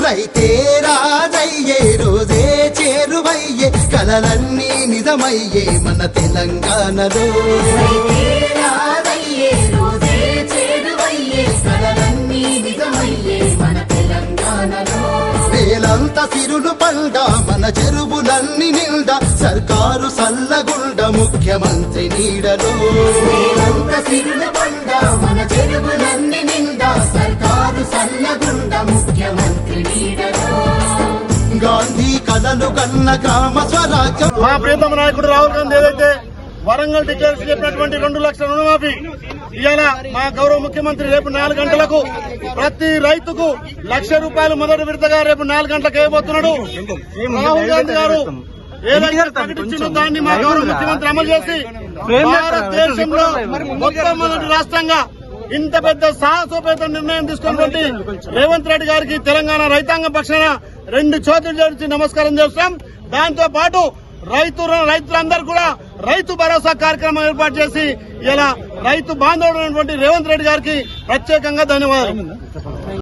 రైతే రాజయ్యే రోజే చేరువయ్యే కలలన్నీ నిజమయ్యే మన తెలంగాణలో రైతే రాజయ్యే రోజే చేరువయ్యే కలలన్నీ నిజమయ్యే మన తెలంగాణలో వేలంత సిరులు పండ మన చెరువులన్నీ నిండా సర్కారు సల్లగుండ ముఖ్యమంత్రి నీడలో వేలంత సిరులు పండ మన చెరువులన్నీ నిండా సర్కారు సల్లగుండ ముఖ్యమంత్రి నీడలో గాంధీ కలలు కన్న గ్రామ స్వరాజ్యం మా ప్రియతమ నాయకుడు రాహుల్ గాంధీ ఏదైతే వరంగల్ డిక్లేర్ చెప్పినటువంటి 2 లక్షల రుణమాఫీ ఇవాళ మా గౌరవ ముఖ్యమంత్రి రేపు 4 గంటలకు ప్రతి రైతుకు ₹1,00,000 మొదటి విడతగా రేపు 4 గంటలకు వేయబోతున్నాడు. రాహుల్ గాంధీ గారు ఏదైతే ప్రకటించిందో దాన్ని మా గౌరవ ముఖ్యమంత్రి అమలు చేసి భారతదేశంలో మొట్టమొదటి రాష్ట్రంగా ఇంత పెద్ద సాహసోపేత నిర్ణయం తీసుకున్నటువంటి రేవంత్ రెడ్డి గారికి తెలంగాణ రైతాంగం పక్షాన 2 చేతులు జోడించి నమస్కారం చేస్తాం. దాంతో పాటు రైతులందరూ కూడా రైతు భరోసా కార్యక్రమం ఏర్పాటు చేసి ఇలా రైతు బాంధవుడైనటువంటి రేవంత్ రెడ్డి గారికి ప్రత్యేకంగా ధన్యవాదాలు.